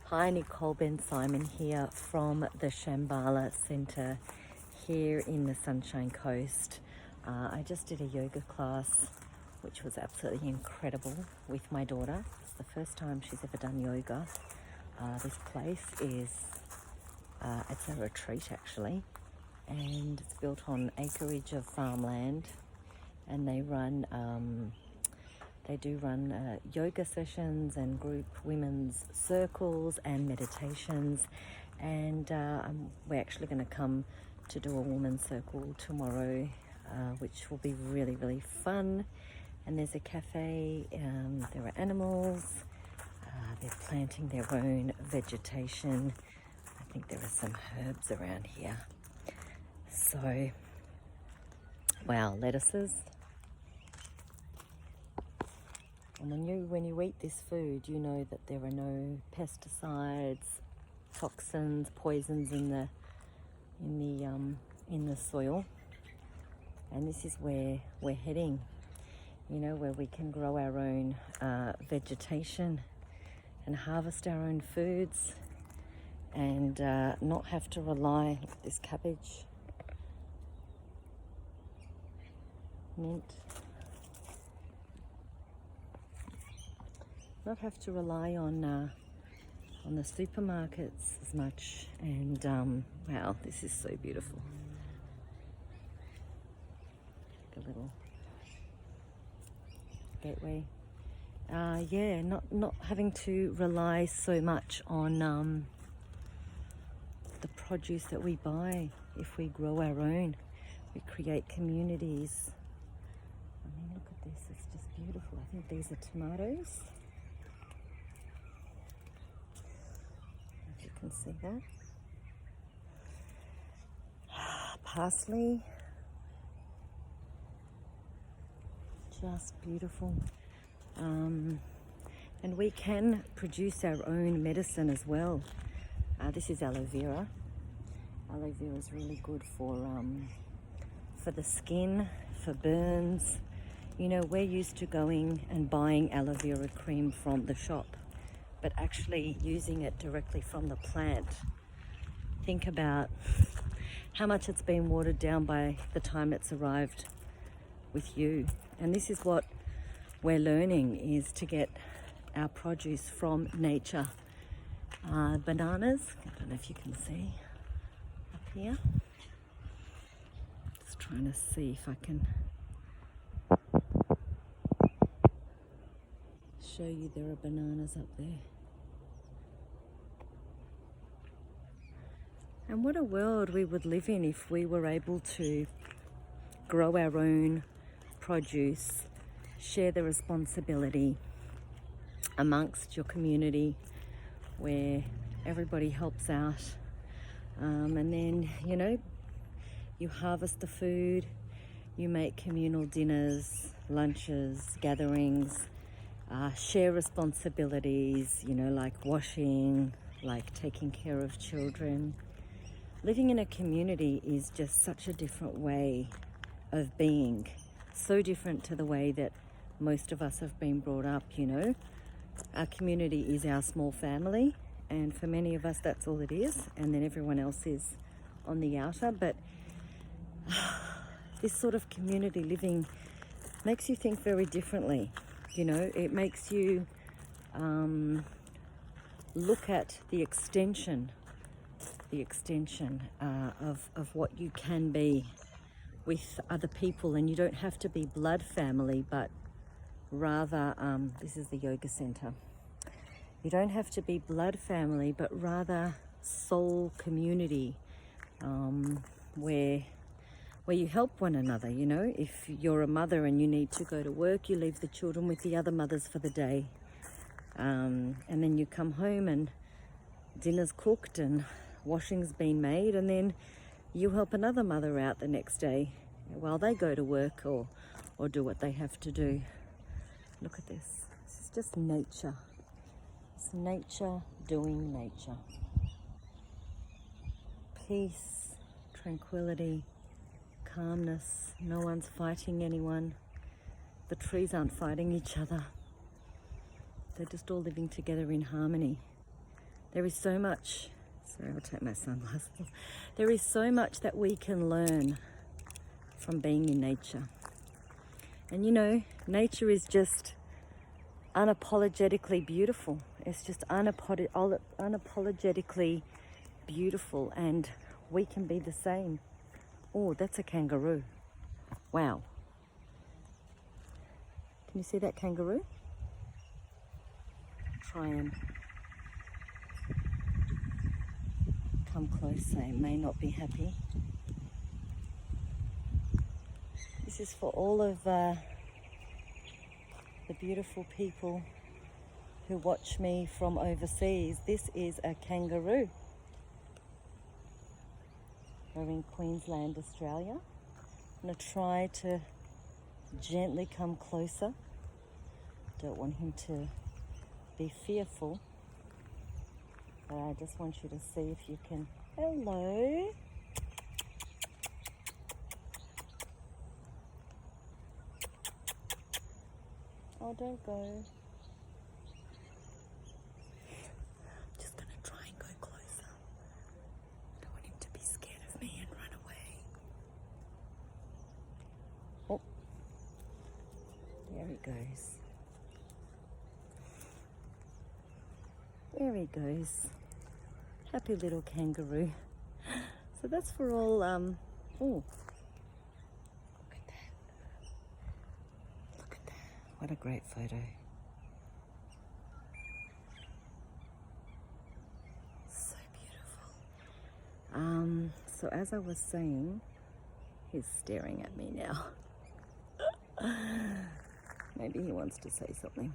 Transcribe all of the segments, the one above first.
Hi, Nicole Ben Simon here from the Shambala Centre here in the Sunshine Coast. I just did a yoga class which was absolutely incredible with my daughter. It's the first time she's ever done yoga. This place is, it's a retreat actually, and it's built on acreage of farmland, and they do run yoga sessions and group women's circles and meditations, and we're actually going to come to do a women's circle tomorrow, which will be really, really fun. And there's a cafe, there are animals, they're planting their own vegetation. I think there are some herbs around here. So, wow, lettuces. And when you eat this food, you know that there are no pesticides, toxins, poisons in the soil. And this is where we're heading, you know, where we can grow our own vegetation and harvest our own foods, and not have to rely. Look at this cabbage, mint. Not have to rely on the supermarkets as much. And wow, this is so beautiful. Like a little gateway. Yeah, not having to rely so much on the produce that we buy. If we grow our own, we create communities. I mean, look at this, it's just beautiful. I think these are tomatoes. If you can see that. Parsley. Just beautiful. And we can produce our own medicine as well. This is aloe vera. Aloe vera is really good for the skin, for burns. You know, we're used to going and buying aloe vera cream from the shop, but actually using it directly from the plant. Think about how much it's been watered down by the time it's arrived with you. And this is what we're learning, is to get our produce from nature. Bananas, I don't know if you can see up here. Just trying to see if I can show you. There are bananas up there. And what a world we would live in if we were able to grow our own produce, share the responsibility amongst your community, where everybody helps out, and then, you know, you harvest the food, you make communal dinners, lunches, gatherings, share responsibilities, you know, like washing, like taking care of children. Living in a community is just such a different way of being, so different to the way that most of us have been brought up, you know. Our community is our small family, and for many of us that's all it is, and then everyone else is on the outer. But this sort of community living makes you think very differently, you know. It makes you look at the extension of what you can be with other people. And you don't have to be blood family, but rather, this is the yoga center. You don't have to be blood family, but rather soul community, where you help one another. You know, if you're a mother and you need to go to work, you leave the children with the other mothers for the day, and then you come home and dinner's cooked and washing's been made, and then you help another mother out the next day while they go to work or do what they have to do. Look at this. This is just nature. It's nature doing nature. Peace, tranquility, calmness. No one's fighting anyone. The trees aren't fighting each other. They're just all living together in harmony. There is so much, sorry, I'll take my sunglasses off. There is so much that we can learn from being in nature. And you know, nature is just unapologetically beautiful. It's just unapologetically beautiful, and we can be the same. Oh, that's a kangaroo. Wow. Can you see that kangaroo? Try and come close. They may not be happy. This is for all of the beautiful people who watch me from overseas. This is a kangaroo. We're in Queensland, Australia. I'm going to try to gently come closer. Don't want him to be fearful, but I just want you to see if you can. Hello. Oh, don't go. Just gonna try and go closer. Don't want him to be scared of me and run away. Oh, there he goes. There he goes. Happy little kangaroo. So that's for all, oh, look at that. Look at that. What a great photo. So beautiful. So as I was saying, he's staring at me now. Maybe he wants to say something.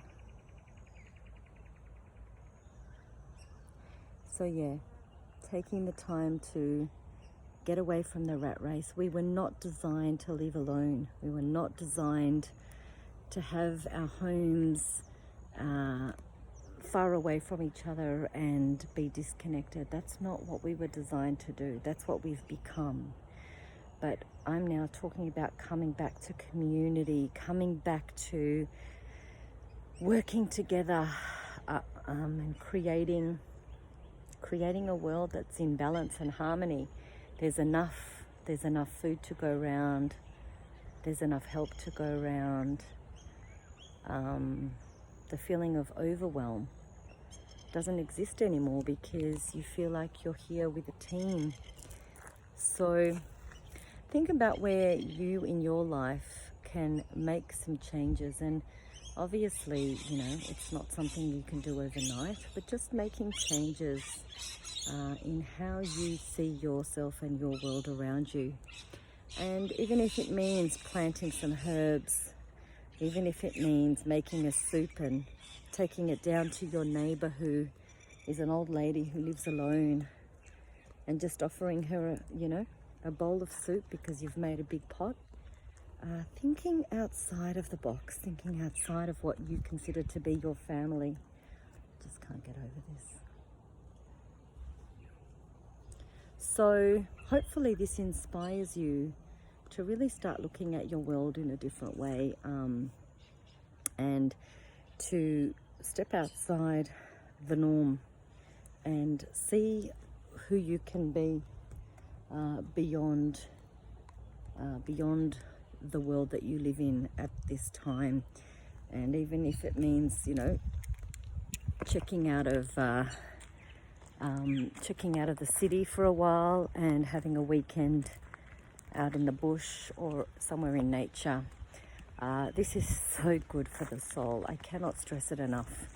So yeah, taking the time to get away from the rat race. We were not designed to live alone. We were not designed to have our homes far away from each other and be disconnected. That's not what we were designed to do. That's what we've become. But I'm now talking about coming back to community, coming back to working together and creating a world that's in balance and harmony. There's enough food to go around. There's enough help to go around. The feeling of overwhelm doesn't exist anymore because you feel like you're here with a team. So think about where you in your life can make some changes, and obviously, you know, it's not something you can do overnight, but just making changes in how you see yourself and your world around you. And even if it means planting some herbs, even if it means making a soup and taking it down to your neighbor who is an old lady who lives alone, and just offering her, a bowl of soup because you've made a big pot. Thinking outside of the box, thinking outside of what you consider to be your family. Just can't get over this. So hopefully this inspires you to really start looking at your world in a different way, and to step outside the norm and see who you can be beyond the world that you live in at this time. And even if it means, checking out of the city for a while and having a weekend out in the bush or somewhere in nature. This is so good for the soul. I cannot stress it enough.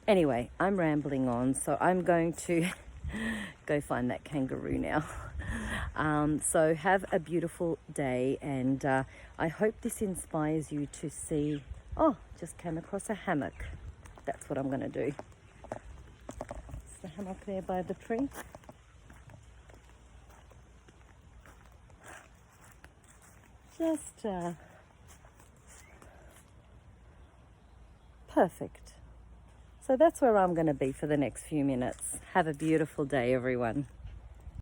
Anyway, I'm rambling on, so I'm going to go find that kangaroo now. So have a beautiful day, and I hope this inspires you to see, just came across a hammock. That's what I'm going to do. Is the hammock there by the tree? Just perfect. So that's where I'm going to be for the next few minutes. Have a beautiful day, everyone.